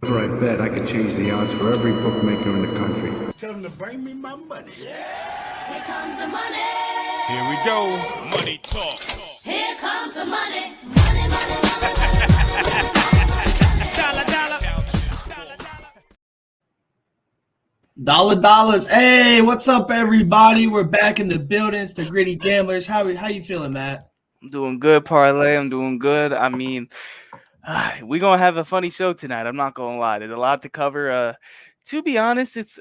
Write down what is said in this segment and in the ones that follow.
I bet I could change the odds for every bookmaker in the country. Tell them to bring me my money. Yeah. Here comes the money. Here we go. Money talk. Here comes the money. Money, money, money, money. Dollar, dollar. Dollars. Hey, what's up, everybody? We're back in the building. It's the Gritty Gamblers. How you feeling, Matt? I'm doing good, Parlay. I'm doing good. I mean, we're going to have a funny show tonight. I'm not going to lie. There's a lot to cover. To be honest, it's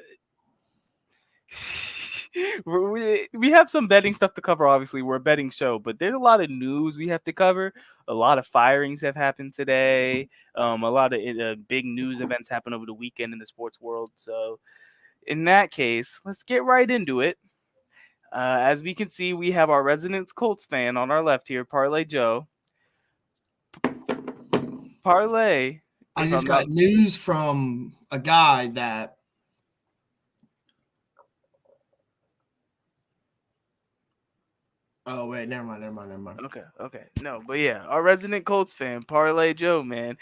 we have some betting stuff to cover, obviously. We're a betting show, but there's a lot of news we have to cover. A lot of firings have happened today. A lot of big news events happened over the weekend in the sports world. So in that case, let's get right into it. As we can see, we have our resident Colts fan on our left here, Parlay Joe. Parlay. I just got news from a guy that oh wait, never mind. Okay. No, but yeah, our resident Colts fan, Parlay Joe, man.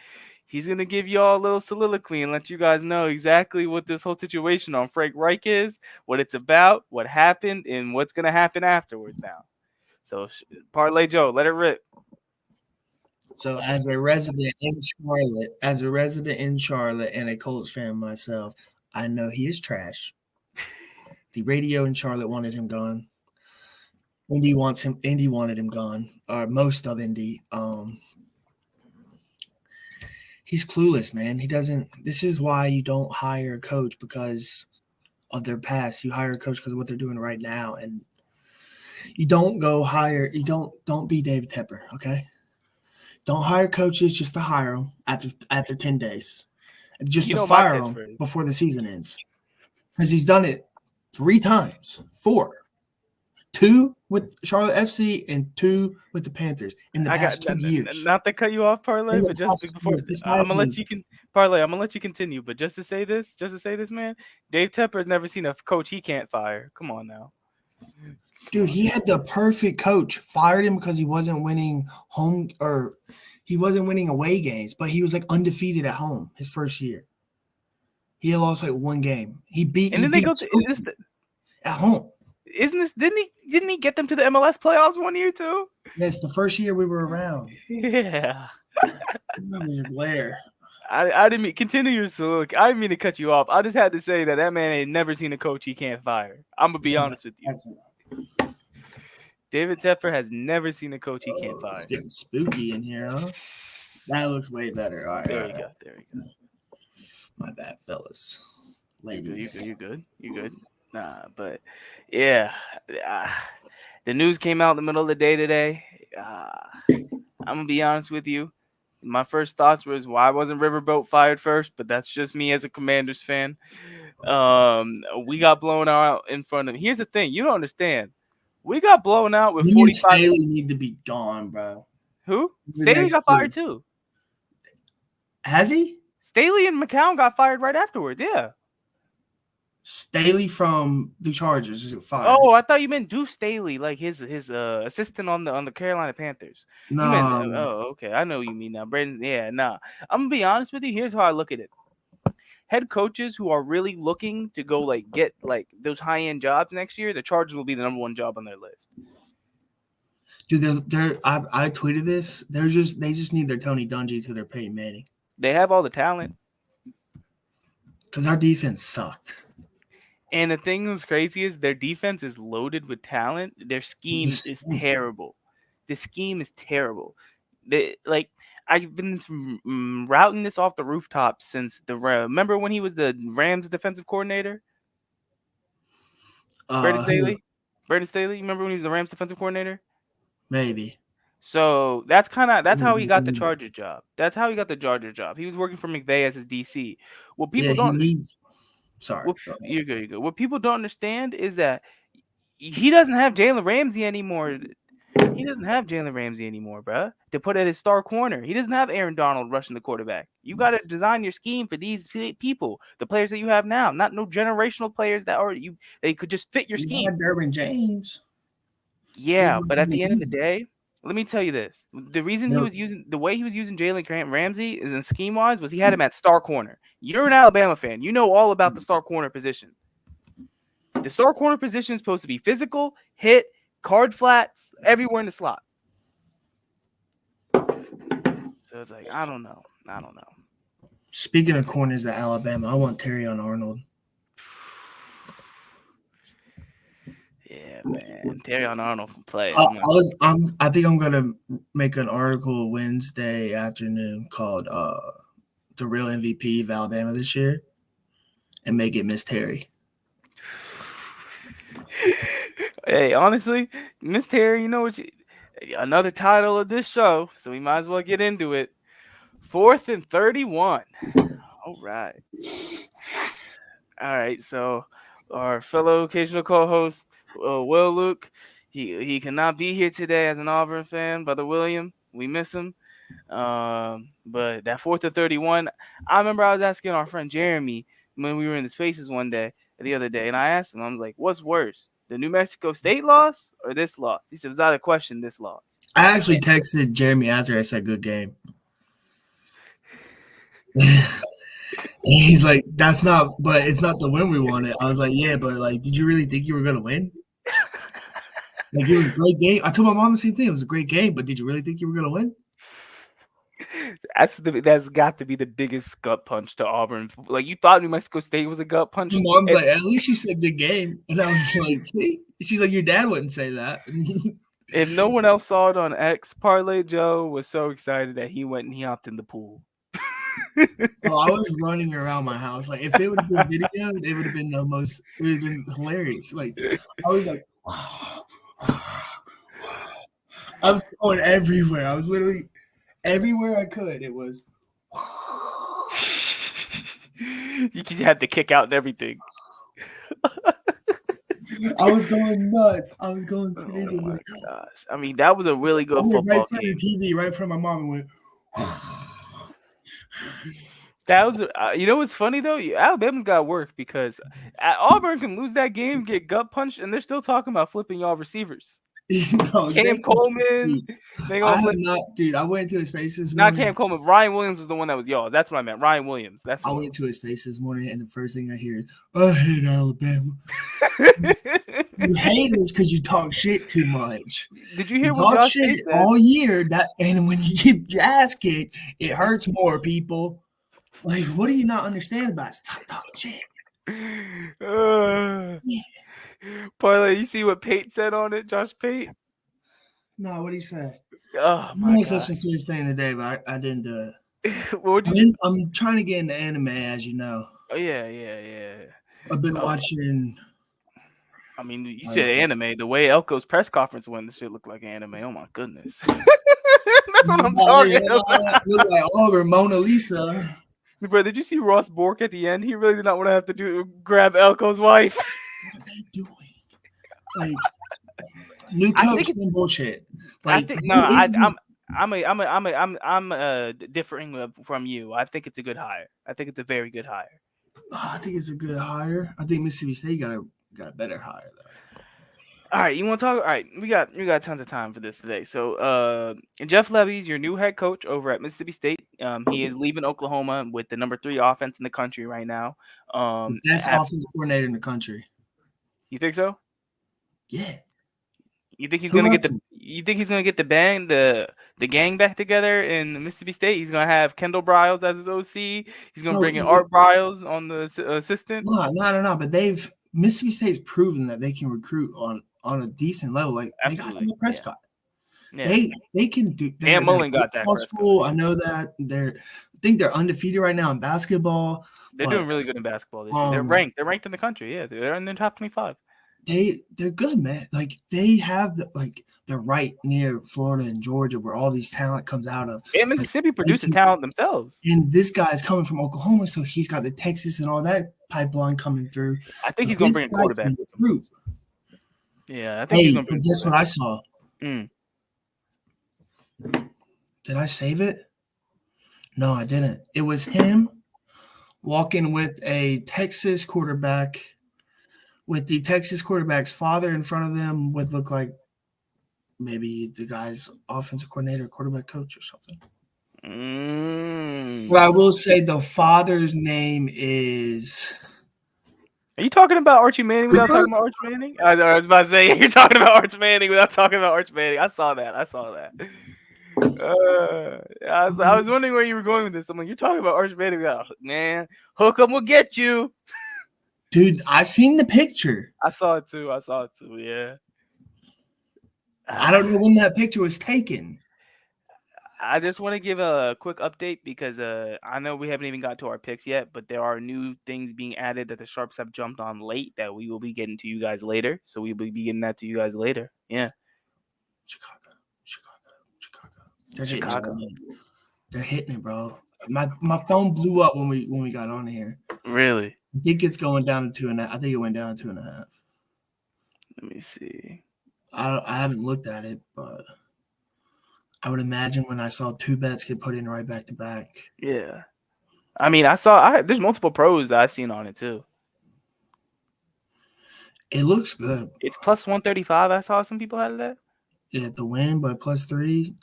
He's gonna give you all a little soliloquy and let you guys know exactly what this whole situation on Frank Reich is, what it's about, what happened, and what's gonna happen afterwards now. So, Parlay Joe, let it rip. So, as a resident in Charlotte, and a Colts fan myself, I know he is trash. The radio in Charlotte wanted him gone. Indy wanted him gone, or most of Indy. He's clueless, man. He doesn't. This is why you don't hire a coach because of their past. You hire a coach because of what they're doing right now, and you don't go hire. You don't be David Tepper, okay? Don't hire coaches just to hire them after 10 days, just to fire them before the season ends, because he's done it 3 times, 4. 2 with Charlotte FC and 2 with the Panthers in the past 2 years. Not to cut you off, Parlay, but just before I'm gonna let you continue. But just to say this, man, Dave Tepper's never seen a coach he can't fire. Come on now, dude. He had the perfect coach. Fired him because he wasn't winning away games, but he was like undefeated at home his first year. He had lost like 1 game. At home. Didn't he get them to the MLS playoffs 1 year too? Yes, the first year we were around. Yeah. Your glare. I didn't mean continue your soliloquy. I didn't mean to cut you off. I just had to say that man ain't never seen a coach he can't fire. I'm gonna be honest with you. David Tepper has never seen a coach he can't fire. It's getting spooky in here, huh? That looks way better. All right. There you go. My bad, fellas. Ladies. You good? Nah, but yeah, the news came out in the middle of the day today. I'm gonna be honest with you. My first thoughts was why wasn't Riverboat fired first, but that's just me as a Commanders fan. We got blown out in front of. Here's the thing, you don't understand. We got blown out with 45. Staley need to be gone, bro. Who? Staley got fired too. Has he? Staley and McCown got fired right afterwards. Yeah. Staley from the Chargers is fired. Oh, I thought you meant Deuce Staley, like his assistant on the Carolina Panthers. No. Okay, I know what you mean now. Brandon, yeah, nah. I'm gonna be honest with you. Here's how I look at it. Head coaches who are really looking to go get those high-end jobs next year, the Chargers will be the number 1 job on their list. Dude, I tweeted this. They just need their Tony Dungy to their Peyton Manning. They have all the talent. Because our defense sucked. And the thing that's crazy is their defense is loaded with talent. Their scheme is terrible. The scheme is terrible. I've been routing this off the rooftop since remember when he was the Rams defensive coordinator? Brandon Staley? Remember when he was the Rams defensive coordinator? Maybe. So that's how he got the Chargers job. He was working for McVay as his DC. Well, people don't. Sorry. You're good. What people don't understand is that he doesn't have Jalen Ramsey anymore. Bro, to put at his star corner. He doesn't have Aaron Donald rushing the quarterback. You got to design your scheme for these people, the players that you have now, not no generational players they could just fit your scheme. Derwin James. Yeah, but at the end of the day, let me tell you this: the reason No. the way he was using Jalen Ramsey is in scheme wise was he had him at star corner. You're an Alabama fan, you know all about the star corner position. The star corner position is supposed to be physical, hit, card flats, everywhere in the slot. So it's like I don't know. Speaking of corners at Alabama, I want Terry on Arnold. Yeah, man. Terrion Arnold can play. I think I'm gonna make an article Wednesday afternoon called "The Real MVP of Alabama this year," and make it Miss Terry. Hey, honestly, Miss Terry, you know what? Another title of this show, so we might as well get into it. 4th and 31. All right. All right. So our fellow occasional co-host, Will Luke, he cannot be here today as an Auburn fan. Brother William, we miss him. But that 4th and 31, I remember I was asking our friend Jeremy when we were in the Spaces the other day, and I asked him, I was like, "What's worse, the New Mexico State loss or this loss?" He said, "Without a question, this loss." I actually texted Jeremy after I said good game. He's like, "That's not, but it's not the win we wanted." I was like, "Yeah, but like, did you really think you were gonna win?" Like, it was a great game. I told my mom the same thing. It was a great game, but did you really think you were gonna win? That's got to be the biggest gut punch to Auburn. Like, you thought New Mexico State was a gut punch. My mom's like, "At least you said good game," and I was like, "See?" She's like, "Your dad wouldn't say that." If no one else saw it on X, Parlay Joe was so excited that he went and he hopped in the pool. Oh, I was running around my house. Like, if it would have been video, it would have been it would have been hilarious. Like, I was like, I was going everywhere. I was literally everywhere I could. It was. You had to kick out and everything. I was going nuts. I was going crazy. Oh my gosh. I mean, that was a really good football right in front game. of the TV, right in front of my mom, and went. That was, you know what's funny though? Alabama's got work because Auburn can lose that game, get gut punched, and they're still talking about flipping y'all receivers. No, Cam Coleman. I have not, dude. I went to his space this Not morning. Cam Coleman. Ryan Williams was the one that was y'all. That's what I meant. Ryan Williams. I went to his space this morning, and the first thing I hear is, "I hate Alabama." You hate us because you talk shit too much. Did you hear you what talk Josh shit Tate said? all year? And when you get your ass kicked, it hurts more, people. Like, what do you not understand about it? Stop talking shit. Parlay, you see what Pate said on it, Josh Pate? No, what did he say? Oh my I was god! listening to his thing today, but I didn't do it. What would you? I'm trying to get into anime, as you know. Oh yeah. I've been watching. I mean, you said anime. The way Elko's press conference went, this shit looked like anime. Oh my goodness! That's what I'm talking about. Look like Auburn Mona Lisa. Bro, did you see Ross Bork at the end? He really did not want to have to grab Elko's wife. What are they doing? Like, new coach and bullshit. Like, I think I'm differing from you. I think it's a good hire. I think it's a very good hire. I think it's a good hire. I think Mississippi State got a better hire though. All right, you want to talk? All right, we got tons of time for this today. So, Jeff Levy's your new head coach over at Mississippi State. He is leaving Oklahoma with the number 3 offense in the country right now. The best offensive coordinator in the country. You think so? Yeah. You think he's gonna get the? You think he's gonna get the gang back together in Mississippi State? He's gonna have Kendall Briles as his OC. He's gonna bring in Art Briles on the assistant. No. But Mississippi State's proven that they can recruit on a decent level. Like, absolutely. They got Prescott. Yeah. They can do. Dan Mullen got that. School, I know that. I think they're undefeated right now in basketball. They're doing really good in basketball this year. They're ranked. They're ranked in the country. Yeah, they're in the top 25. They're good, man. Like, they have they're right near Florida and Georgia, where all these talent comes out of. And Mississippi produces talent themselves. And this guy's coming from Oklahoma, so he's got the Texas and all that pipeline coming through. I think he's gonna bring a quarterback. Yeah, I think he's gonna bring. Guess what I saw? Did I save it? No, I didn't. It was him walking with a Texas quarterback. With the Texas quarterback's father in front of them would look like maybe the guy's offensive coordinator, quarterback coach, or something. Mm. But I will say the father's name is. Are you talking about Archie Manning without talking about Archie Manning? I was about to say you're talking about Archie Manning without talking about Archie Manning. I saw that. I was wondering where you were going with this. I'm like, you're talking about Archie Manning without man. Hookem will get you. Dude, I seen the picture. I saw it too. Yeah. I don't know when that picture was taken. I just want to give a quick update because I know we haven't even got to our picks yet, but there are new things being added that the Sharps have jumped on late that we will be getting to you guys later. So we will be getting that to you guys later. Yeah. Chicago. Chicago. They're hitting it, bro. My phone blew up when we got on here. Really? I think it's going down to 2.5. I think it went down to 2.5. Let me see. I haven't looked at it, but I would imagine when I saw 2 bets get put in right back to back. Yeah. I mean, there's multiple pros that I've seen on it too. It looks good. It's plus 135. I saw some people had that. Yeah, the win by +3.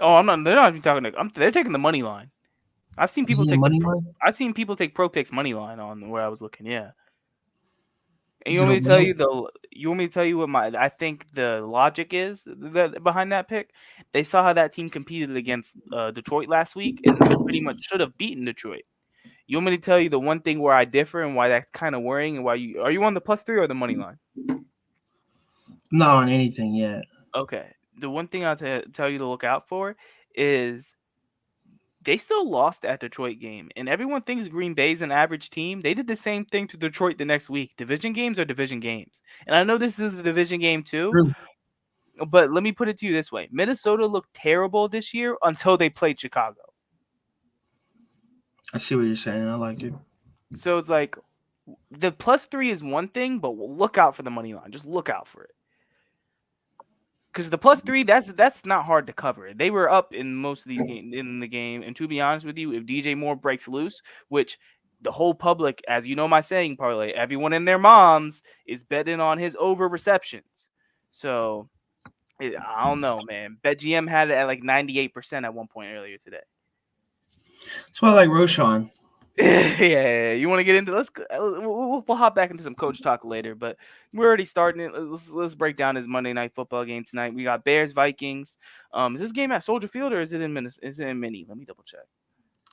Oh, they're not even talking. They're taking the money line. I've seen people take money line. I've seen people take Pro Picks money line on where I was looking. Yeah. And Is you want it me to a tell win? you you want me to tell you what I think the logic is behind that pick? They saw how that team competed against Detroit last week and pretty much should have beaten Detroit. You want me to tell you the one thing where I differ and why that's kind of worrying and why are you on the +3 or the money line? Not on anything yet. Okay. The one thing I'll tell you to look out for is they still lost that Detroit game, and everyone thinks Green Bay's an average team. They did the same thing to Detroit the next week. Division games are division games. And I know this is a division game too, Really? but let me put it to you this way. Minnesota looked terrible this year until they played Chicago. I see what you're saying. I like it. So it's like the +3 is one thing, but we'll look out for the money line. Just look out for it. Because the +3, that's not hard to cover. They were up in most of these games in the game. And to be honest with you, if DJ Moore breaks loose, which the whole public, as you know my saying, parlay, everyone and their moms is betting on his over receptions. So I don't know, man. BetGM had it at like 98% at one point earlier today. That's why I like Roshan. Yeah, you want to get into? We'll hop back into some coach talk later, but we're already starting it. Let's break down his Monday Night Football game tonight. We got Bears Vikings. Is this game at Soldier Field or is it in Mini? Let me double check.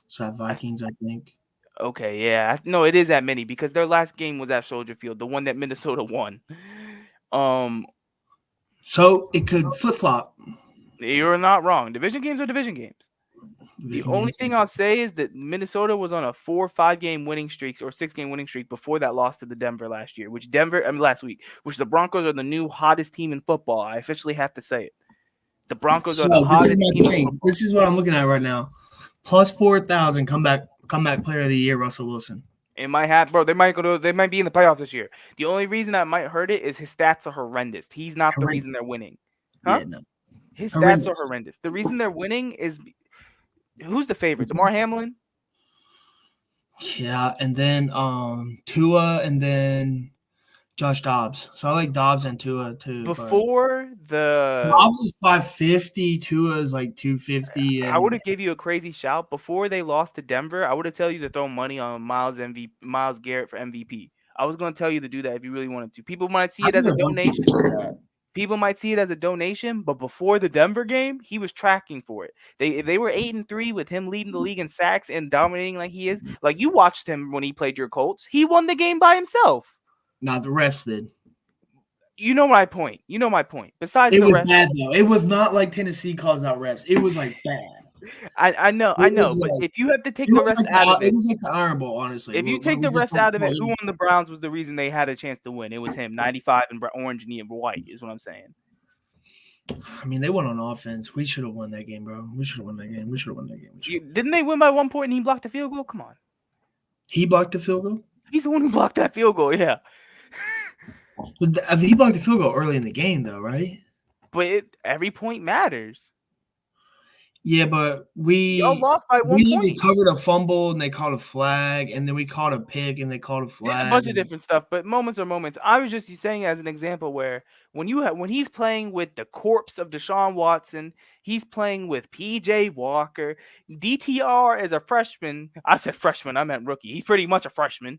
It's at Vikings, I think. Okay, yeah, no, it is at Mini because their last game was at Soldier Field, the one that Minnesota won. So it could flip flop. You're not wrong. Division games are division games. The only thing I'll say is that Minnesota was on a 4 or 5 game winning streak or 6 game winning streak before that loss to the Denver last year, last week, which the Broncos are the new hottest team in football. I officially have to say it. The Broncos are the hottest team in football. This is what I'm looking at right now. +4,000 comeback player of the year, Russell Wilson. It might have, bro. They might be in the playoffs this year. The only reason that might hurt it is his stats are horrendous. He's not the reason they're winning. Huh? Yeah, no. His stats are horrendous. The reason they're winning is who's the favorite? Damar Hamlin? Yeah, and then Tua and then Josh Dobbs. So I like Dobbs and Tua too. Before the Dobbs is 550, Tua is like 250. I would have gave you a crazy shout. Before they lost to Denver, I would have tell you to throw money on Miles Garrett for MVP. I was going to tell you to do that if you really wanted to. People might see it as a donation. People might see it as a donation, but before the Denver game, he was tracking for it. They were 8-3 with him leading the league in sacks and dominating like he is. Like you watched him when he played your Colts. He won the game by himself. Not the rest did. You know my point. Besides, it was bad though. It was not like Tennessee calls out refs. It was like bad. I know. But if you have to take the refs out of it, it was like the Iron Bowl, honestly. If you take the refs out of it, who won the Browns was the reason they had a chance to win. It was him, 95 and orange and white is what I'm saying. I mean, they won on offense. We should have won that game, bro. Didn't they win by 1 point and he blocked the field goal? Come on. He blocked the field goal? He's the one who blocked that field goal, yeah. He blocked the field goal early in the game, though, right? But every point matters. Yeah, but Y'all lost by 1 we point. recovered a fumble and they called a flag, and then we caught a pick and they called a There's a flag. bunch of different stuff, but moments are moments. I was just saying as an example where when he's playing with the corpse of Deshaun Watson, he's playing with PJ Walker. DTR is a freshman. I said freshman, I meant rookie. He's pretty much a freshman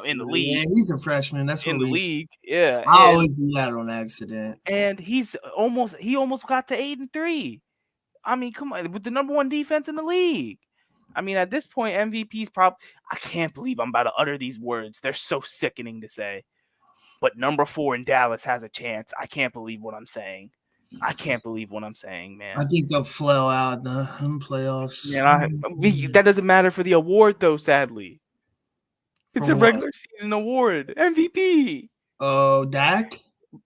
in the league. Yeah, he's a freshman. That's In what the we. league, yeah. I always do that on accident. And he almost got to 8-3. I mean, come on, with the number 1 defense in the league. I mean, at this point, MVP's probably. I can't believe I'm about to utter these words. They're so sickening to say. But number 4 in Dallas has a chance. I can't believe what I'm saying. I can't believe what I'm saying, man. I think they'll flail out in the playoffs. Yeah, that doesn't matter for the award, though, sadly. It's a regular season award. MVP. Oh, Dak?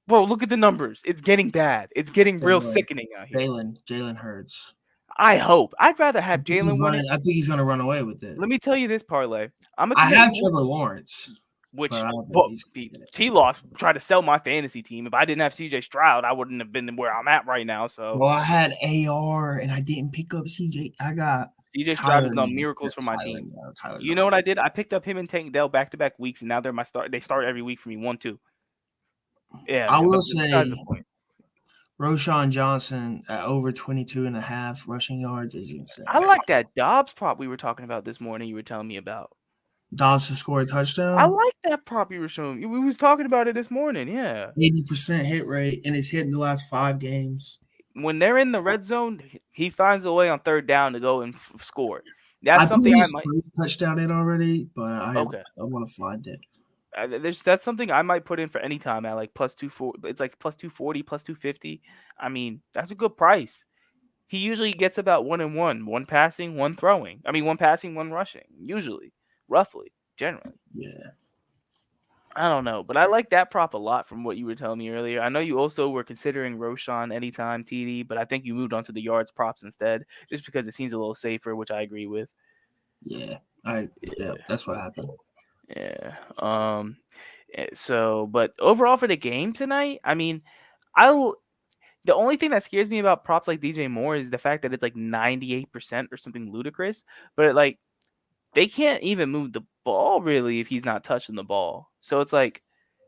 Bro, look at the numbers. It's getting bad. It's getting real sickening out here. Jalen Hurts. I hope. I'd rather have Jalen win it. I think he's going to run away with it. Let me tell you this, Parlay. I have Trevor Lawrence. Which T-Law tried to sell my fantasy team. If I didn't have CJ Stroud, I wouldn't have been where I'm at right now. So, well, I had AR and I didn't pick up CJ. I got CJ Stroud has done miracles for my team. You know what I did? I picked up him and Tank Dell back-to-back weeks, and now they're my start. They start every week for me 1-2. Yeah, I will say Roschon Johnson at over 22.5 rushing yards is insane. I like that Dobbs prop we were talking about this morning. You were telling me about. Dobbs to score a touchdown. I like that prop you were showing. We was talking about it this morning. Yeah, 80% hit rate, and it's hit in the last 5 games. When they're in the red zone, he finds a way on 3rd down to go and score. That's something I might touchdown in already, but I want to find it. That's something I might put in for any time at like plus 240. It's like plus 240, plus 250. I mean, that's a good price. He usually gets about 1 and 1, 1 passing, 1 throwing. I mean, 1 passing, 1 rushing. Usually, roughly, generally. Yeah. I don't know, but I like that prop a lot from what you were telling me earlier. I know you also were considering Roschon anytime TD, but I think you moved on to the yards props instead, just because it seems a little safer, which I agree with. Yeah, that's what happened. Yeah. So, but overall for the game tonight, I mean, the only thing that scares me about props like DJ Moore is the fact that it's like 98% or something ludicrous, but like they can't even move the ball really if he's not touching the ball. So it's like,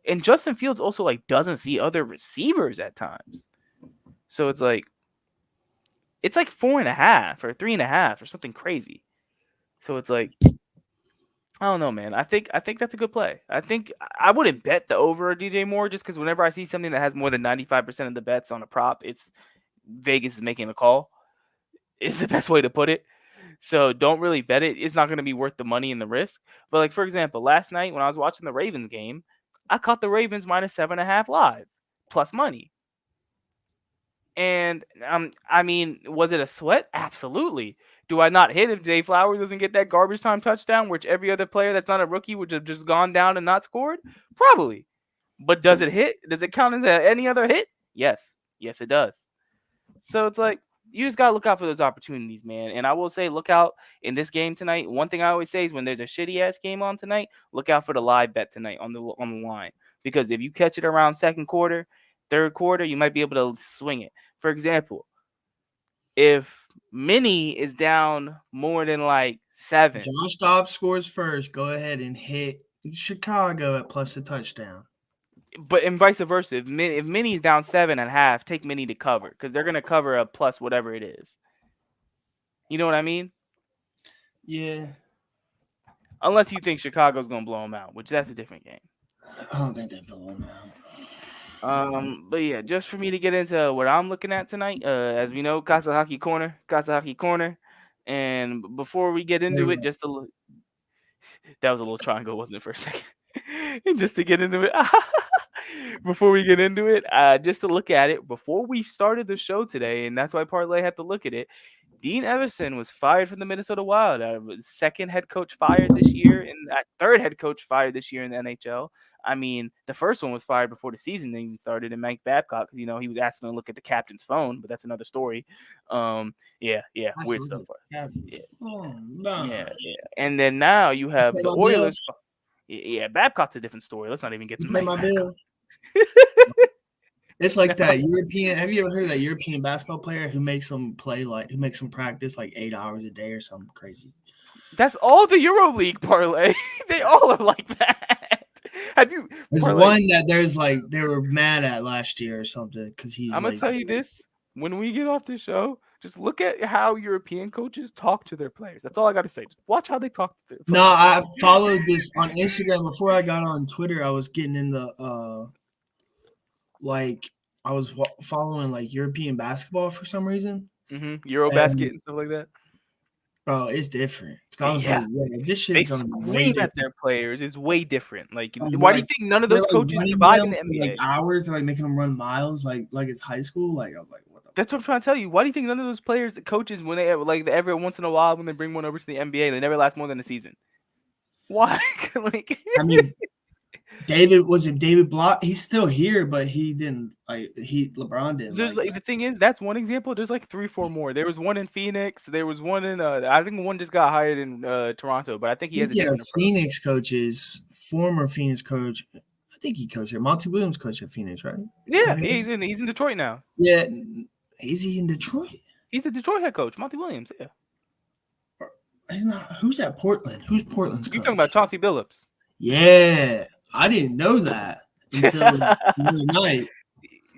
and Justin Fields also like doesn't see other receivers at times. So it's like 4.5 or 3.5 or something crazy. So it's like, I don't know, man. I think that's a good play. I think I wouldn't bet the over DJ Moore just because whenever I see something that has more than 95% of the bets on a prop, it's Vegas is making a call. Is the best way to put it. So don't really bet it. It's not going to be worth the money and the risk. But like, for example, last night when I was watching the Ravens game, I caught the Ravens minus 7.5 live plus money. And I mean, was it a sweat? Absolutely. Do I not hit if Jay Flowers doesn't get that garbage time touchdown, which every other player that's not a rookie would have just gone down and not scored? Probably. But does it hit? Does it count as any other hit? Yes. Yes, it does. So it's like, you just got to look out for those opportunities, man. And I will say, look out in this game tonight. One thing I always say is when there's a shitty-ass game on tonight, look out for the live bet tonight on the line. Because if you catch it around 2nd quarter, 3rd quarter, you might be able to swing it. For example, if Minnie is down more than like 7. Josh Dobbs scores first. Go ahead and hit Chicago at plus a touchdown. But and vice versa. If Minnie's down 7.5, take Minnie to cover because they're going to cover a plus whatever it is. You know what I mean? Yeah. Unless you think Chicago's going to blow them out, which that's a different game. I don't think they blow them out. But yeah, just for me to get into what I'm looking at tonight, as we know, Casa Hockey Corner. And before we get into it, that was a little triangle, wasn't it, for a second? And just to get into it, before we get into it, just to look at it, before we started the show today, and that's why Parlay had to look at it, Dean Evason was fired from the Minnesota Wild. 2nd head coach fired this year, and 3rd head coach fired this year in the NHL. I mean, the first one was fired before the season even started, and Mike Babcock, because he was asking to look at the captain's phone, but that's another story. Weird stuff. Yeah. And then now you have the Oilers. Yeah, Babcock's a different story. Let's not even get to my bill. It's like that European. Have you ever heard of that European basketball player who makes them practice like 8 hours a day or something crazy? That's all the EuroLeague parlay. They all are like that. Have you? There's Parlay, one that they were mad at last year or something because he's I'm gonna like, tell you this: when we get off the show, just look at how European coaches talk to their players. That's all I got to say. Just watch how they talk to their no, players. I followed this on Instagram before I got on Twitter. I was getting in the like I was following like European basketball for some reason. Eurobasket and stuff like that. Bro, it's different. Because I was Yeah. like, yeah, this They shit's gonna be way scream at different. their players. It's way different. Like, Like, why do you think none of they're, those like, coaches running survive in them the for, NBA? like hours, they're like making them run miles, like it's high school. Like I was like, what the? That's what I'm trying to tell you. Why do you think none of those players, coaches, when they every once in a while when they bring one over to the NBA, they never last more than a season? Why? Like, I mean, David Block? He's still here, but he didn't LeBron didn't. there's the thing is, that's one example. There's like 3-4 more. There was one in Phoenix. There was one in I think one just got hired in Toronto, but I think he has a different approach. Phoenix coaches, former Phoenix coach. I think he coached here. Monty Williams coached at Phoenix, right? Yeah, he's in Detroit now. Yeah, is he in Detroit? He's the Detroit head coach, Monty Williams. Yeah. He's not. Who's at Portland? Who's Portland's coach? You're talking about Chauncey Billups. Yeah, I didn't know that until the other night.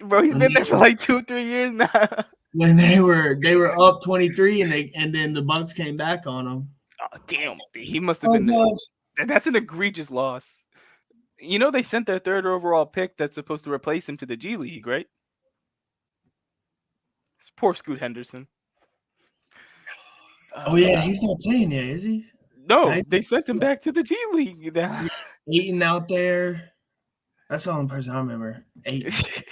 Bro, he's been there for like 2-3 years now. When they were up 23 and then the Bucks came back on them. Oh, damn, he must have been. That's an egregious loss. You know they sent their 3rd overall pick that's supposed to replace him to the G League, right? Poor Scoot Henderson. Oh yeah, he's not playing yet, is he? No, they sent him back to the G League. Aiton out there. That's the only person I remember. Aiton.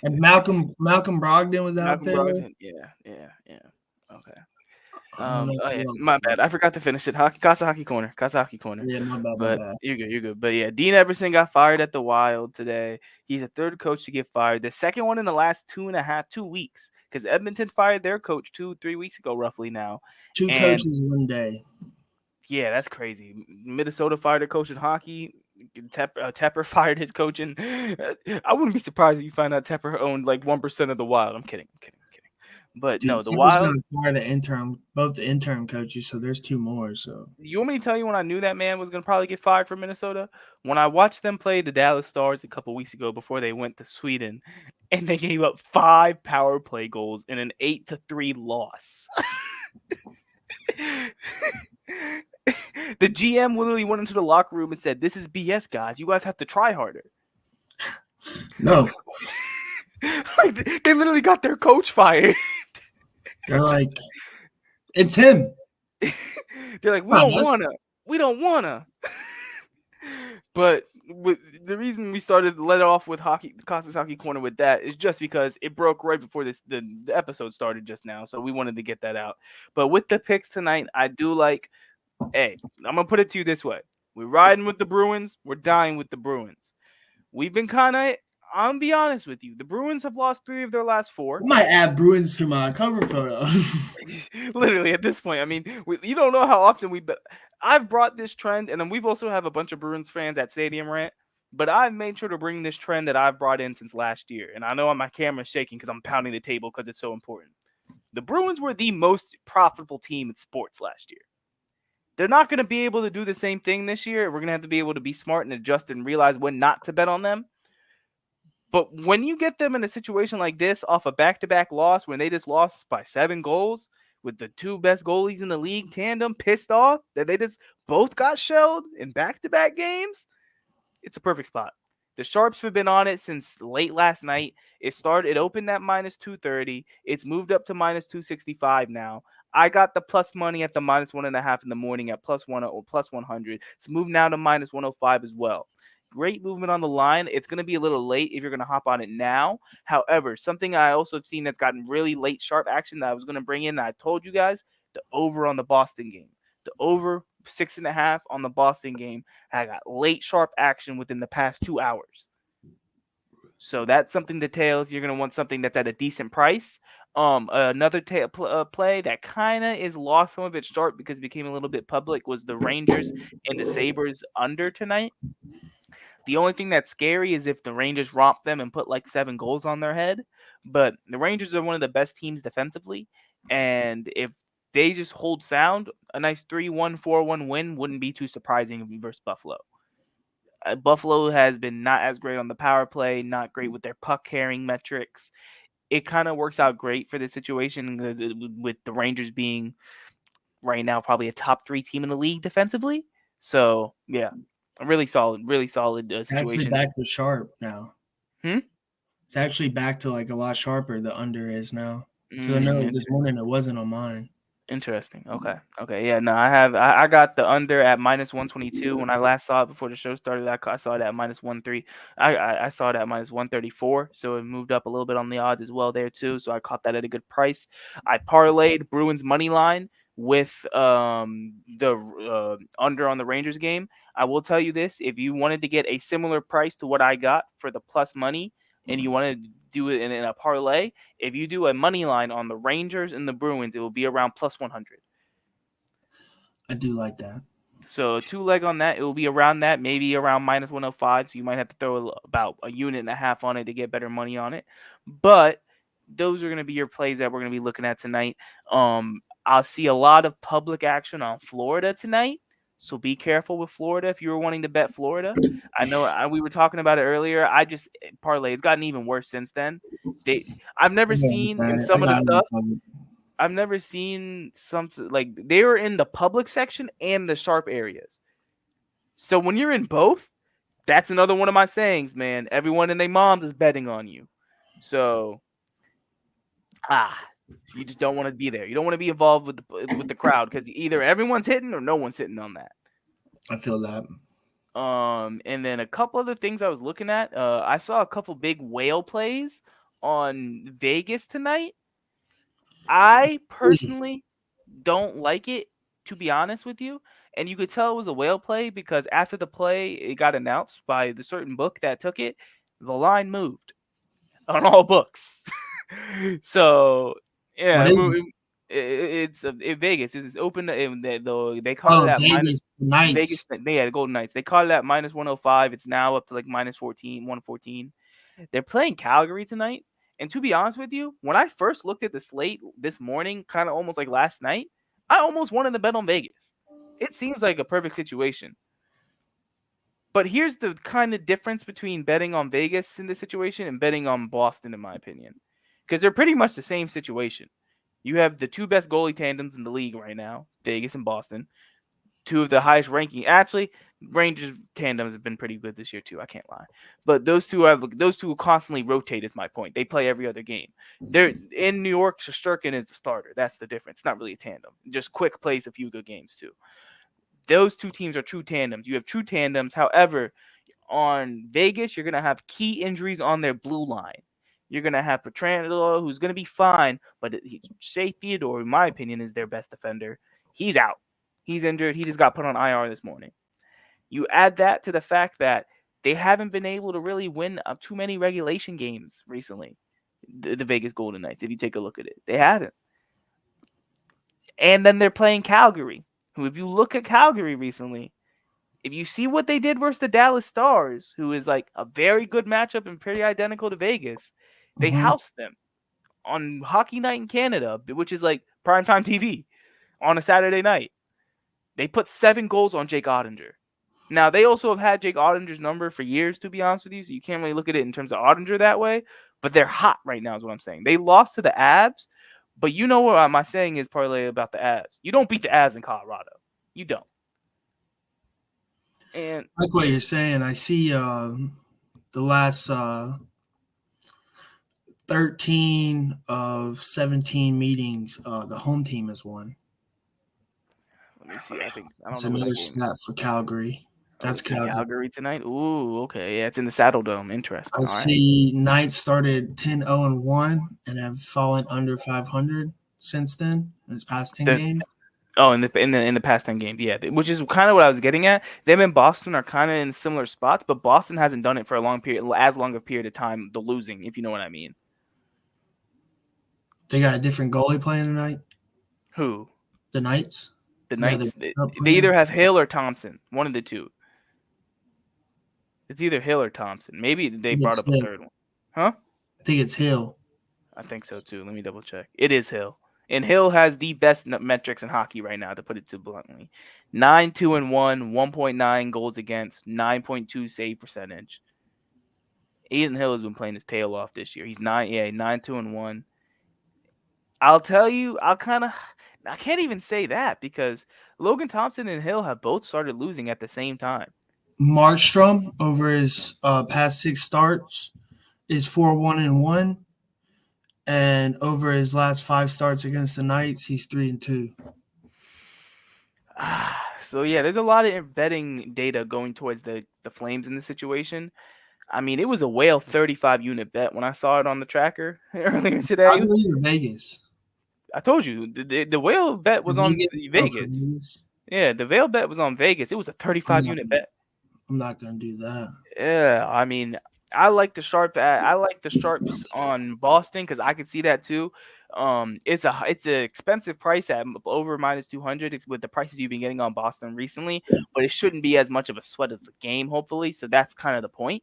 And Malcolm Brogdon was out there. Brogdon. Yeah. Okay. Oh yeah, my bad. I forgot to finish it. Casa Hockey Corner. Yeah, my bad. But you're good. But yeah, Dean Everson got fired at the Wild today. He's a 3rd coach to get fired. The 2nd one in the last 2 weeks. Because Edmonton fired their coach 2-3 weeks ago, roughly now. 2 coaches one day. Yeah, that's crazy. Minnesota fired a coach in hockey. Tepper fired his coach in. I wouldn't be surprised if you find out Tepper owned like 1% of the Wild. I'm kidding. But Dude, no, the Tepper's Wild. Gonna fire both the interim coaches. So there's 2 more. So you want me to tell you when I knew that man was gonna probably get fired from Minnesota? When I watched them play the Dallas Stars a couple weeks ago before they went to Sweden, and they gave up 5 power play goals in an 8-3 loss. The GM literally went into the locker room and said, "This is BS, guys. You guys have to try harder." No. Like, they literally got their coach fired. They're like, it's him. They're like, we don't wanna. But the reason we started to let it off with Costa's Hockey Corner with that is just because it broke right before the episode started just now, so we wanted to get that out. But with the picks tonight, I do like. Hey, I'm gonna put it to you this way: we're riding with the Bruins, we're dying with the Bruins. We've been kind of. I'm gonna be honest with you. The Bruins have lost 3 of their last 4. I might add Bruins to my cover photo. Literally at this point. I mean, you don't know how often I've brought this trend, and then we've also have a bunch of Bruins fans at Stadium Rant. But I've made sure to bring this trend that I've brought in since last year. And I know my camera's shaking because I'm pounding the table because it's so important. The Bruins were the most profitable team in sports last year. They're not going to be able to do the same thing this year. We're going to have to be able to be smart and adjust and realize when not to bet on them. But when you get them in a situation like this off a back-to-back loss when they just lost by 7 goals with the 2 best goalies in the league tandem pissed off that they just both got shelled in back-to-back games, it's a perfect spot. The Sharps have been on it since late last night. It opened at -230. It's moved up to -265 now. I got the plus money at the -1.5 in the morning at +1 or +100. It's moved now to -105 as well. Great movement on the line. It's going to be a little late if you're going to hop on it now. However, something I also have seen that's gotten really late sharp action that I was going to bring in that I told you guys, the over on the Boston game. The over 6.5 on the Boston game. I got late sharp action within the past 2 hours. So that's something to tail if you're going to want something that's at a decent price. Another play that kind of is lost some of its sharp because it became a little bit public was the Rangers and the Sabres under tonight. The only thing that's scary is if the Rangers romp them and put like 7 goals on their head. But the Rangers are one of the best teams defensively, and if they just hold sound, a nice 3-1, 4-1 win wouldn't be too surprising versus Buffalo. Buffalo has been not as great on the power play, not great with their puck carrying metrics. It kind of works out great for the situation with the Rangers being right now probably a top 3 team in the league defensively. So yeah, a really solid Actually, situation. back to sharp now. Hmm? It's actually back to like a lot sharper. The under is now. Because I know this morning it wasn't on mine. Interesting. Okay. Yeah. No, I got the under at -122 when I last saw it before the show started. I saw it at -13. I saw it at -134. So it moved up a little bit on the odds as well there too. So I caught that at a good price. I parlayed Bruins money line with the under on the Rangers game. I will tell you this: if you wanted to get a similar price to what I got for the plus money, and you wanted to do it in a parlay, if you do a money line on the Rangers and the Bruins, it will be around plus 100. I do like that. So a 2-leg on that, it will be around that, maybe around -105. So you might have to throw about a unit and a half on it to get better money on it. But those are going to be your plays that we're going to be looking at tonight. I'll see a lot of public action on Florida tonight. So be careful with Florida if you were wanting to bet Florida. I know we were talking about it earlier. I just parlay. It's gotten even worse since then. I've never seen in some of the stuff. I've never seen some like they were in the public section and the sharp areas. So when you're in both, that's another one of my sayings, man. Everyone and their moms is betting on you. So you just don't want to be there. You don't want to be involved with the crowd because either everyone's hitting or no one's hitting on that. I feel that. And then a couple other things I was looking at. I saw a couple big whale plays on Vegas tonight. I personally don't like it, to be honest with you. And you could tell it was a whale play because after the play, it got announced by the certain book that took it. The line moved on all books. So yeah, it's Vegas. It's open. They call it that Vegas Knights. Vegas. They had Golden Knights. They call it that -105. It's now up to like -114. They're playing Calgary tonight. And to be honest with you, when I first looked at the slate this morning, kind of almost like last night, I almost wanted to bet on Vegas. It seems like a perfect situation. But here's the kind of difference between betting on Vegas in this situation and betting on Boston, in my opinion. Because they're pretty much the same situation. You have the 2 best goalie tandems in the league right now, Vegas and Boston. 2 of the highest ranking. Actually, Rangers tandems have been pretty good this year too. I can't lie, but those two constantly rotate. Is my point. They play every other game. They're in New York. Shesterkin is the starter. That's the difference. It's not really a tandem. Just quick plays a few good games too. Those 2 teams are true tandems. You have true tandems. However, on Vegas, you're gonna have key injuries on their blue line. You're gonna have Petrangelo, who's gonna be fine, but Shea Theodore, in my opinion, is their best defender. He's out. He's injured. He just got put on IR this morning. You add that to the fact that they haven't been able to really win too many regulation games recently. The Vegas Golden Knights, if you take a look at it, they haven't. And then they're playing Calgary, who, if you look at Calgary recently, if you see what they did versus the Dallas Stars, who is like a very good matchup and pretty identical to Vegas, they housed them on Hockey Night in Canada, which is like primetime TV on a Saturday night. They put 7 goals on Jake Ottinger. Now, they also have had Jake Ottinger's number for years, to be honest with you, so you can't really look at it in terms of Ottinger that way, but they're hot right now is what I'm saying. They lost to the Avs, but you know what my saying is, parlay, about the Avs. You don't beat the Avs in Colorado. You don't. And I like what you're saying. I see the last 13 of 17 meetings, the home team has won. let me see. I think I That's don't know. another stat for Calgary. That's Calgary tonight. Ooh, okay. Yeah, it's in the Saddle Dome. Interesting. I see Knights started 10-0-1 and have fallen under 500 since then in its past 10 games. Oh, in the past 10 games, yeah, which is kind of what I was getting at. Them and Boston are kind of in similar spots, but Boston hasn't done it for as long a period of time. The losing, if you know what I mean. They got a different goalie playing tonight. Who? The Knights. The Knights. They either have Hale or Thompson. One of the two. It's either Hill or Thompson. Maybe they think brought it's up a Hill. third one. Huh? I think it's Hill. I think so too. Let me double check. It is Hill. And Hill has the best metrics in hockey right now, to put it too bluntly. 9-2-1, 1.9 goals against, 9.2 save percentage. Aiden Hill has been playing his tail off this year. He's 9-2-1. I'll tell you, I can't even say that because Logan Thompson and Hill have both started losing at the same time. Markstrom over his past 6 starts is 4-1-1, and over his last 5 starts against the Knights, he's 3-2. So yeah, there's a lot of betting data going towards the Flames in this situation. I mean, it was a whale 35 unit bet when I saw it on the tracker earlier today. I believe in Vegas. I told you the whale bet was on Vegas. Yeah, the whale bet was on Vegas. It was a 35 unit bet. I'm not gonna do that. Yeah, I mean, I like the sharps on Boston because I could see that too. It's an expensive price at over -200 with the prices you've been getting on Boston recently, but it shouldn't be as much of a sweat of the game, hopefully. So that's kind of the point.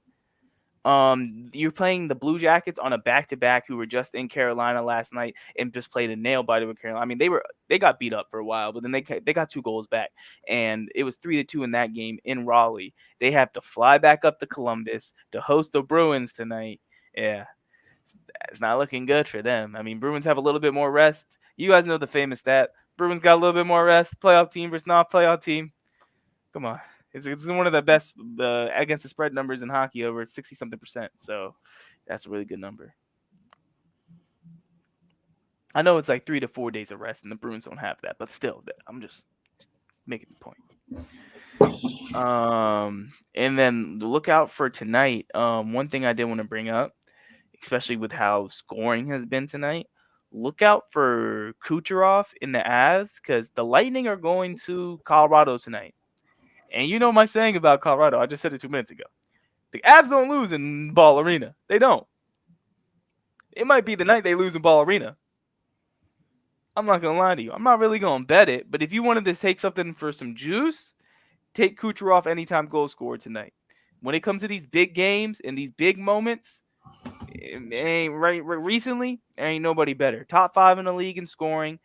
You're playing the Blue Jackets on a back-to-back who were just in Carolina last night and just played a nail-biter with Carolina. I mean, they got beat up for a while, but then they got 2 goals back, and it was 3-2 in that game in Raleigh. They have to fly back up to Columbus to host the Bruins tonight. Yeah, it's not looking good for them. I mean, Bruins have a little bit more rest. You guys know the famous stat. Bruins got a little bit more rest. Playoff team versus non-playoff team. Come on. It's one of the best against the spread numbers in hockey, over 60-something%. So that's a really good number. I know it's like 3 to 4 days of rest, and the Bruins don't have that, but still, I'm just making the point. And then look out for tonight. One thing I did want to bring up, especially with how scoring has been tonight, look out for Kucherov in the Avs because the Lightning are going to Colorado tonight. And you know my saying about Colorado. I just said it 2 minutes ago. The Avs don't lose in Ball Arena. They don't. It might be the night they lose in Ball Arena. I'm not going to lie to you. I'm not really going to bet it. But if you wanted to take something for some juice, take Kucherov anytime goal scorer tonight. When it comes to these big games and these big moments, it ain't recently, there ain't nobody better. Top 5 in the league in scoring.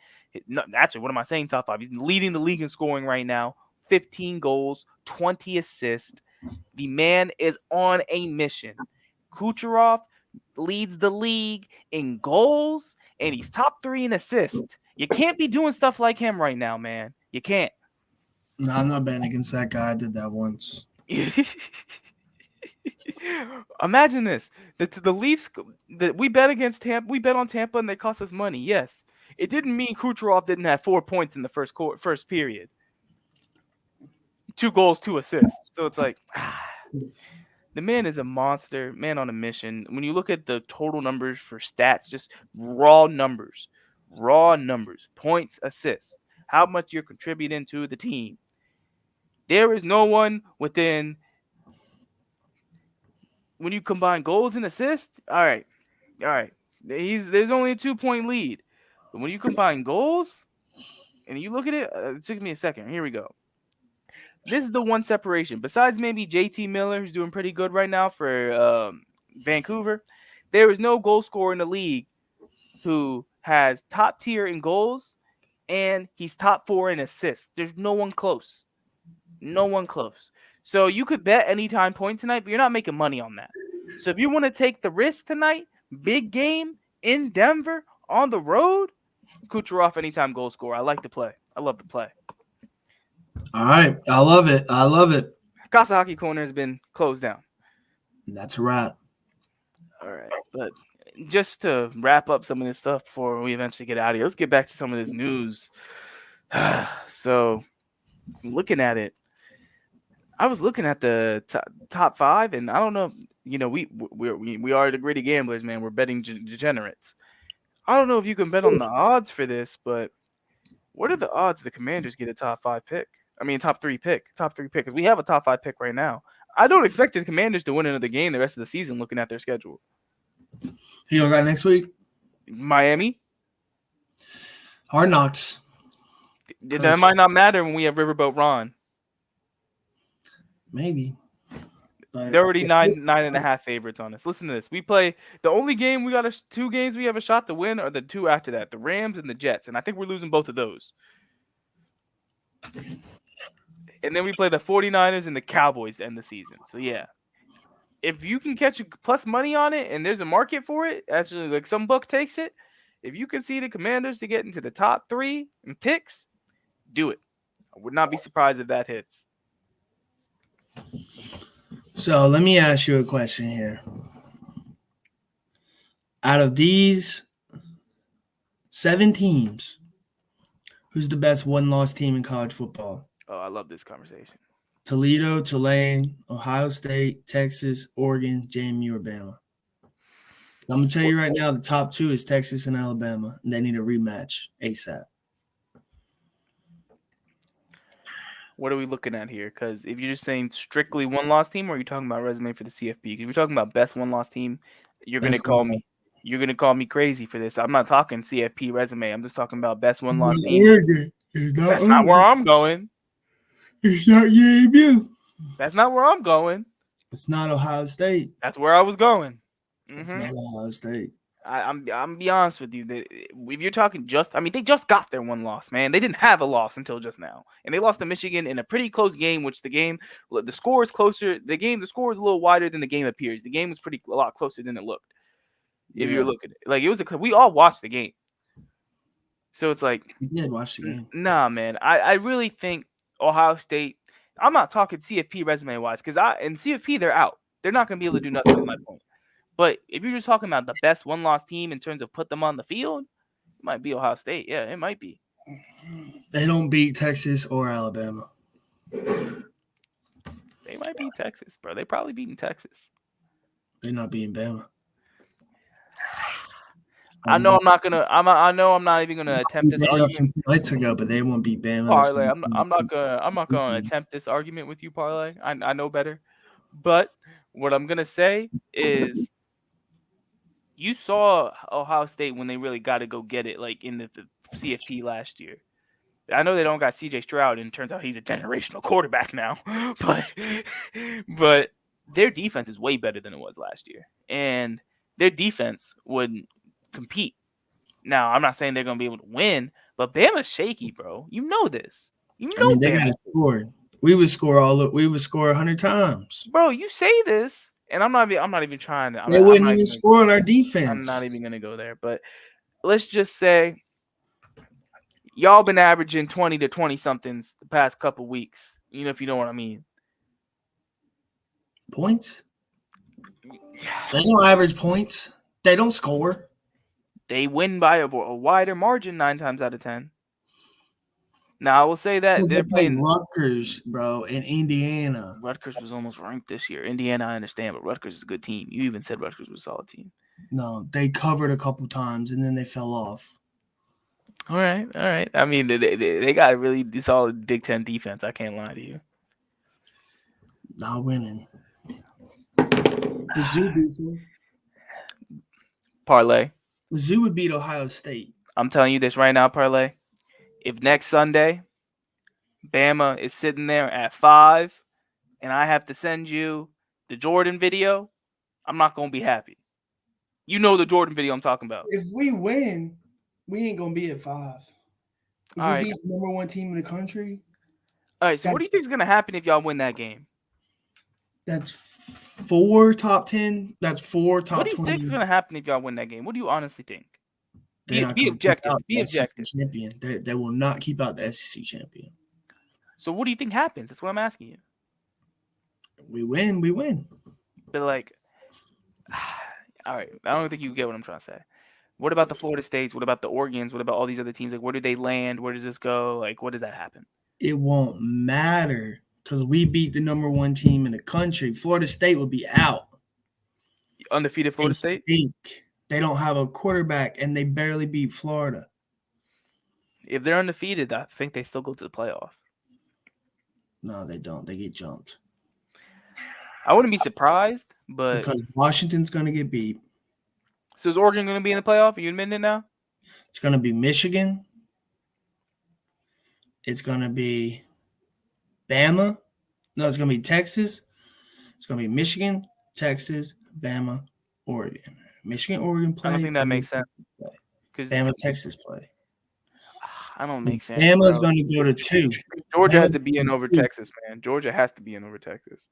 No, actually, what am I saying? Top 5. He's leading the league in scoring right now. 15 goals, 20 assists. The man is on a mission. Kucherov leads the league in goals, and he's top 3 in assists. You can't be doing stuff like him right now, man. You can't. No, I'm not betting against that guy. I did that once. Imagine this: the Leafs. We bet against Tampa. We bet on Tampa, and they cost us money. Yes, it didn't mean Kucherov didn't have 4 points in the first period. 2 goals, 2 assists. So it's like, the man is a monster, man on a mission. When you look at the total numbers for stats, just raw numbers, points, assists, how much you're contributing to the team. There is no one within, when you combine goals and assists, all right. There's only a 2-point lead. But when you combine goals, and you look at it, it took me a second. Here we go. This is the one separation. Besides maybe JT Miller, who's doing pretty good right now for Vancouver, there is no goal scorer in the league who has top tier in goals and he's top 4 in assists. There's no one close. No one close. So you could bet anytime point tonight, but you're not making money on that. So if you want to take the risk tonight, big game in Denver on the road, Kucherov anytime goal scorer. I like the play. I love the play. All right. I love it. Casa Hockey Corner has been closed down. That's a wrap. All right. But just to wrap up some of this stuff before we eventually get out of here, let's get back to some of this news. So looking at it, I was looking at the top 5, and I don't know, we are the gritty gamblers, man. We're betting degenerates. I don't know if you can bet on the odds for this, but what are the odds the Commanders get a top 3 pick? Because we have a top 5 pick right now. I don't expect the Commanders to win another game the rest of the season looking at their schedule. Who you got next week? Miami. Hard Knocks. That might not matter when we have Riverboat Ron. Maybe. But They're already 9.5 favorites on us. Listen to this. We play the only game we got 2 games we have a shot to win are the 2 after that, the Rams and the Jets, and I think we're losing both of those. And then we play the 49ers and the Cowboys to end the season. So yeah, if you can catch a plus money on it and there's a market for it, actually, like some book takes it. If you can see the Commanders to get into the top 3 in picks, do it. I would not be surprised if that hits. So let me ask you a question here. Out of these 7 teams, who's the best one-loss team in college football? Oh, I love this conversation. Toledo, Tulane, Ohio State, Texas, Oregon, JMU, or Bama. I'm going to tell you right now, the top 2 is Texas and Alabama, and they need a rematch ASAP. What are we looking at here? Because if you're just saying strictly one-loss team, or are you talking about resume for the CFP? Because if you're talking about best one-loss team, you're going to call me. You're going to call me crazy for this. I'm not talking CFP resume. I'm just talking about best one-loss team. Oregon. That's not where I'm going. It's not JMU. That's not where I'm going. It's not Ohio State. That's where I was going. It's not Ohio State. I'm be honest with you. If you're talking they just got their one loss, man. They didn't have a loss until just now, and they lost to Michigan in a pretty close game. Which the score is closer. The score is a little wider than the game appears. The game was a lot closer than it looked. If you're looking at it, like we all watched the game, so it's like you did watch the game. Nah, man. I really think Ohio State. I'm not talking CFP resume wise because in CFP they're out. They're not going to be able to do nothing at my point. But if you're just talking about the best one-loss team in terms of put them on the field, it might be Ohio State. Yeah, it might be. They don't beat Texas or Alabama. They might beat Texas, bro. They probably beating Texas. They're not beating Bama. I know I'm not gonna. I know I'm not even gonna attempt this argument. Lights ago, but they won't beat Bama. Parlay. I'm not gonna attempt this argument with you, Parlay. I know better. But what I'm gonna say is, you saw Ohio State when they really got to go get it, like in the CFP last year. I know they don't got CJ Stroud, and it turns out he's a generational quarterback now. But their defense is way better than it was last year, and their defense would compete. Now, I'm not saying they're gonna be able to win, but Bama's shaky, bro. You know this. You know they got to score. We would score 100 times, bro. You say this. And I'm not even trying to. They wouldn't even score on our defense. I'm not even gonna go there. But let's just say y'all been averaging 20 to 20 somethings the past couple weeks. You know, if you know what I mean. Points. They don't average points. They don't score. They win by a wider margin 9 times out of 10. Now I will say that they're playing Rutgers, bro, in Indiana. Rutgers was almost ranked this year. Indiana, I understand, but Rutgers is a good team. You even said Rutgers was a solid team. No, they covered a couple times and then they fell off. All right. I mean, they got a really solid Big Ten defense. I can't lie to you. Not winning. The Zoo beats them. Parlay. The Zoo would beat Ohio State. I'm telling you this right now, Parlay. If next Sunday, Bama is sitting there at 5, and I have to send you the Jordan video, I'm not going to be happy. You know the Jordan video I'm talking about. If we win, we ain't going to be at 5. If we beat the number 1 team in the country. All right, so what do you think is going to happen if y'all win that game? That's 4 top 10. That's 4 top 20. What do you think is going to happen if y'all win that game? What do you honestly think? Be objective. Be objective. Champion. They will not keep out the SEC champion. So what do you think happens? That's what I'm asking you. We win. But like, all right, I don't think you get what I'm trying to say. What about the Florida States? What about the Oregons? What about all these other teams? Like, where do they land? Where does this go? Like, what does that happen? It won't matter because we beat the number 1 team in the country. Florida State will be out. Undefeated Florida State? They don't have a quarterback, and they barely beat Florida. If they're undefeated, I think they still go to the playoff. No, they don't. They get jumped. I wouldn't be surprised, but because Washington's going to get beat. So is Oregon going to be in the playoff? Are you admitting it now? It's going to be Michigan. It's going to be Bama. No, it's going to be Texas. It's going to be Michigan, Texas, Bama, Oregon. Michigan, Oregon play. I don't think that Bama, makes sense. Texas play. Because Bama, Texas play. I don't make sense. Bama's bro. going to go to 2. Georgia has Bama's to be in going over to 2. Texas, man. Georgia has to be in over Texas.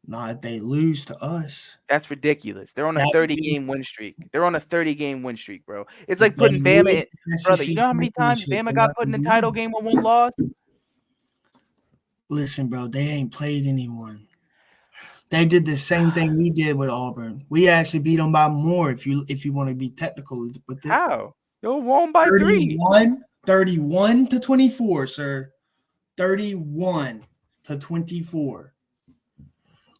Not if they lose to us. That's ridiculous. They're on a That 30-game win streak. They're on a 30-game win streak, bro. It's like If they putting Bama lose in. the Brother, SEC you know how many times championship, Bama they're got not put in the gonna title win. game with one loss? Listen, bro, they ain't played anyone. They did the same thing we did with Auburn. We actually beat them by more if you want to be technical with it. How? They were won by 3. 31 to 24, sir. 31 to 24.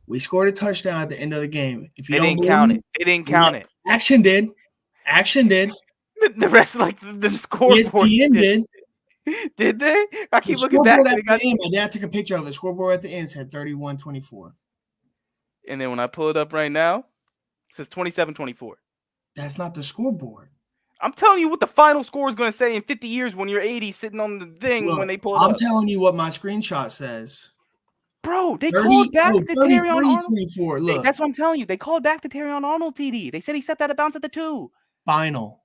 We scored a touchdown at the end of the game. If you They don't didn't believe count me, it. They didn't count it. Action did. Action did. The rest, like the scoreboard, ESPN did. Did they? I The keep looking back. scoreboard And, at the end, my dad took a picture of it. The scoreboard at the end said 31-24. and then when I pull it up right now, it says 27-24. That's not the scoreboard. I'm telling you what the final score is going to say in 50 years when you're 80 sitting on the thing Look, when they pull it I'm up. telling you what my screenshot says. Bro, they 30, called back oh, the Terrion Arnold. 33-24. Look, That's what I'm telling you. They called back the Terrion Arnold TD. They said he stepped out of bounds at the 2. final.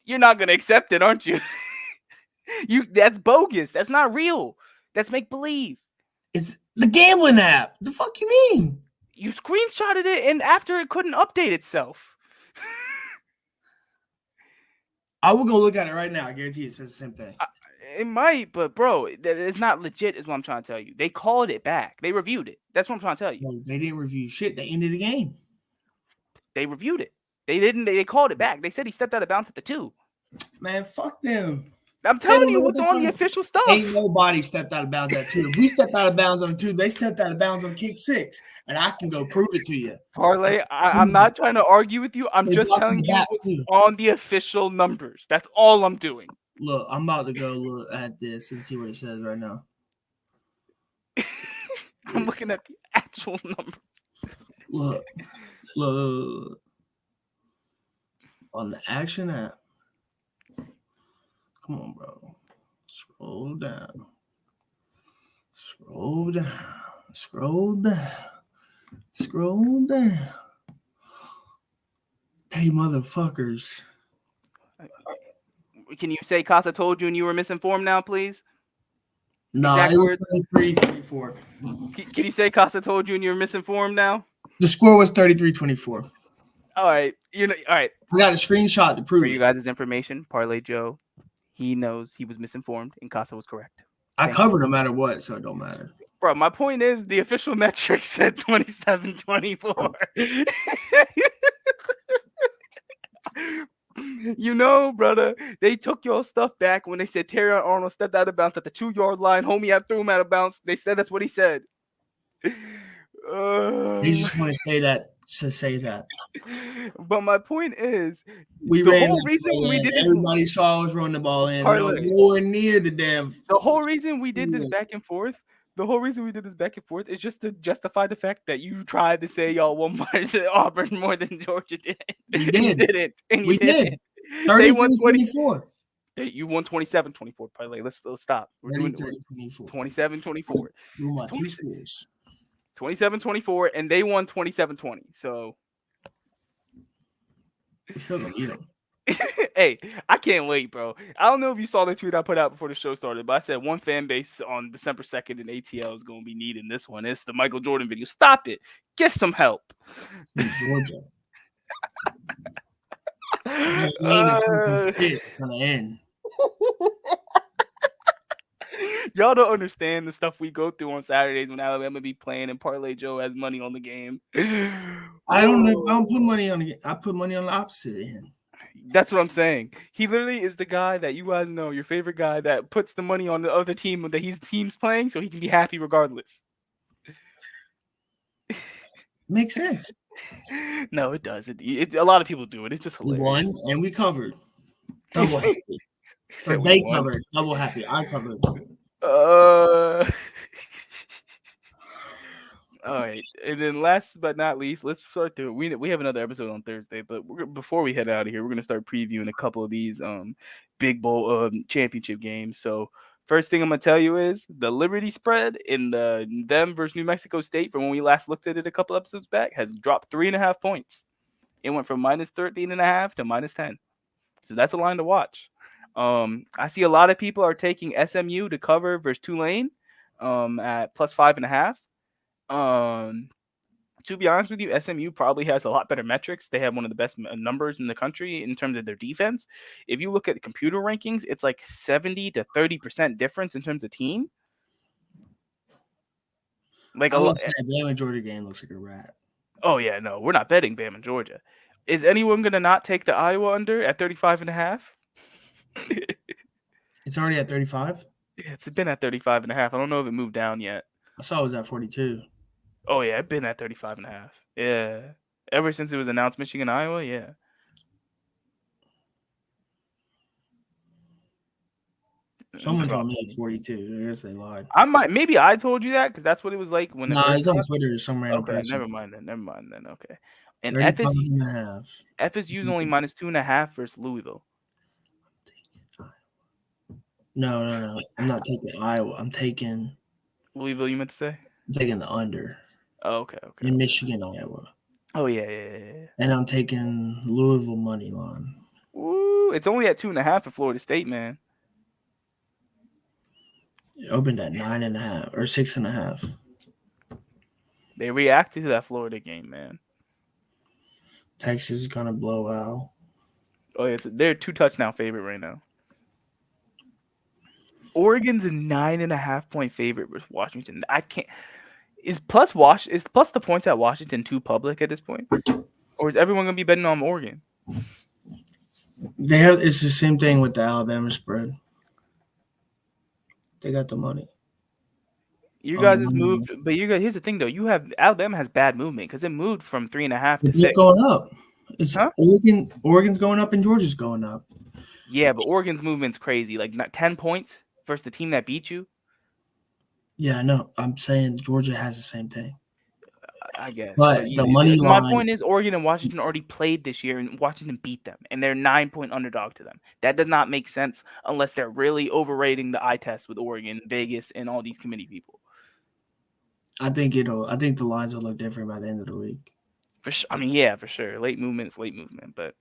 You're not going to accept it, aren't you? That's bogus. That's not real. That's make believe. It's the gambling app. The fuck you mean? You screenshotted it, and after it couldn't update itself. I will go look at it right now. I guarantee it says the same thing. It might, but bro, it's not legit. Is what I'm trying to tell you. They called it back. They reviewed it. That's what I'm trying to tell you. No, they didn't review shit. They ended the game. They reviewed it. They didn't. They called it back. They said he stepped out of bounds at the 2. Man, fuck them. I'm They don't telling you know what what's they're on the talking- official stuff. Ain't nobody stepped out of bounds at 2. If we stepped out of bounds on 2, they stepped out of bounds on kick 6. And I can go prove it to you. Parlay, I'm not trying to argue with you. I'm They just blocked telling the you back, what's too. on the official numbers. That's all I'm doing. Look, I'm about to go look at this and see what it says right now. I'm looking at the actual numbers. Look. On the action app. Come on, bro. Scroll down. Scroll down. Scroll down. Scroll down. Hey, motherfuckers. Can you say Casa told you and you were misinformed now, please? No, Exact it was words? 33-24. Can you say Casa told you and you're misinformed now? The score was 33-24. All right. All right. I got a screenshot to prove For you it. guys' information, Parlay Joe, he knows he was misinformed and Casa was correct. I Thank covered no matter what, so it don't matter. Bro, my point is the official metric said 27-24. You know, brother, they took your stuff back when they said Terrion Arnold stepped out of bounds at the 2-yard line. Homie, I threw him out of bounds. They said that's what he said. They just want to say that to say that. But my point is, We the ran whole the reason ball we in. did this, Everybody saw us run the ball in. Parlay. Nowhere near the damn. the whole reason we did this back and forth, is just to justify the fact that you tried to say y'all won more than Auburn more than Georgia did. We And did. you didn't. And you We did. didn't. They won 20. 33-24. You won 27-24. Parlay. Let's stop. We're doing 33-24. 27-24. You my 20 two scores. 27-24, and they won 27-20. So, We still gonna eat them. hey, I can't wait, bro. I don't know if you saw the tweet I put out before the show started, but I said one fan base on December 2nd in ATL is going to be needing this one. It's the Michael Jordan video. Stop it. Get some help. Georgia. It's gonna end. Y'all don't understand the stuff we go through on Saturdays when Alabama be playing and Parlay Joe has money on the game. I don't know. I don't put money on the. I put money on the opposite end. That's what I'm saying. He literally is the guy that you guys know, your favorite guy that puts the money on the other team that his team's playing so he can be happy regardless. Makes sense. No, it does. A lot of people do it. It's just We hilarious. won and we covered. Double happy. Said Or we they won. covered. Double happy. I covered. All right, and then last but not least, let's start to we have another episode on Thursday, but before we head out of here, we're gonna start previewing a couple of these big bowl championship games. So First thing I'm gonna tell you is the Liberty spread in the them versus New Mexico State from when we last looked at it a couple episodes back has dropped 3.5 points. It went from minus 13.5 to minus 10. So that's a line to watch. I see a lot of people are taking SMU to cover versus Tulane at plus 5.5. To be honest with you, SMU probably has a lot better metrics. They have one of the best numbers in the country in terms of their defense. If you look at the computer rankings, it's like 70 to 30% difference in terms of team. Like I a would lot. say Bama Georgia game looks like a rat. Oh yeah, no, we're not betting Bama and Georgia. Is anyone gonna not take the Iowa under at 35.5? It's already at 35. Yeah, it's been at 35.5. I don't know if it moved down yet. I saw it was at 42. Oh yeah, it's been at 35.5. Yeah, ever since it was announced, Michigan, Iowa. Yeah. Someone told me it's 42. I guess they lied. Maybe I told you that because that's what it was like when. Nah, it's on Twitter. Some random Okay, person. never mind then. Okay. And 35.5. FSU's only minus 2.5 versus Louisville. No. I'm not taking Iowa. I'm taking Louisville, you meant to say? I'm taking the under. Oh, okay. In Michigan, Iowa. Oh yeah. And I'm taking Louisville money line. Ooh, it's only at 2.5 for Florida State, man. It opened at 9.5 or 6.5. They reacted to that Florida game, man. Texas is gonna blow out. Oh yeah, they're 2 touchdown favorite right now. Oregon's a 9.5 point favorite versus Washington. I can't. Is plus the points at Washington too public at this point, or is everyone gonna be betting on Oregon? It's the same thing with the Alabama spread. They got the money. You guys has moved, but here's the thing though. Alabama has bad movement because it moved from 3.5 to 6. It's going up. Oregon's going up and Georgia's going up. Yeah, but Oregon's movement's crazy. Like 10 points versus the team that beat you. Yeah, I know. I'm saying Georgia has the same thing. I guess. But the money line. My point is Oregon and Washington already played this year, and Washington beat them, and they're 9-point underdog to them. That does not make sense unless they're really overrating the eye test with Oregon, Vegas, and all these committee people. I think the lines will look different by the end of the week. For sure. I mean, yeah, for sure. Late movement, but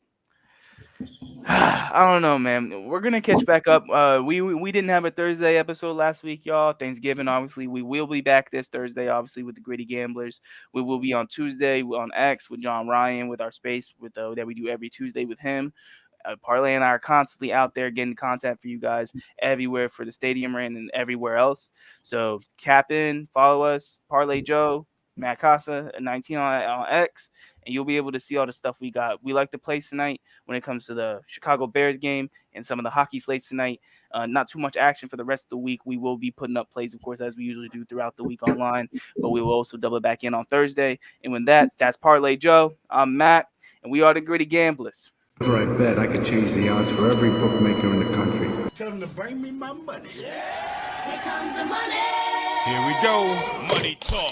I don't know, man. We're gonna catch back up. We didn't have a Thursday episode last week, y'all. Thanksgiving, obviously. We will be back this Thursday, obviously, with the Gritty Gamblers. We will be on Tuesday on X with John Ryan with our space that we do every Tuesday with him. Parlay and I are constantly out there getting content for you guys everywhere for the Stadium Rant and everywhere else. So tap in, follow us, Parlay Joe, Matt Casa, 19 on X, and you'll be able to see all the stuff we got. We like to play tonight when it comes to the Chicago Bears game and some of the hockey slates tonight. Not too much action for the rest of the week. We will be putting up plays, of course, as we usually do throughout the week online, but we will also double back in on Thursday. And with that's Parlay Joe. I'm Matt, and we are the Gritty Gamblers. Whenever I bet, I could change the odds for every bookmaker in the country. Tell them to bring me my money. Here comes the money. Here we go. Money talk.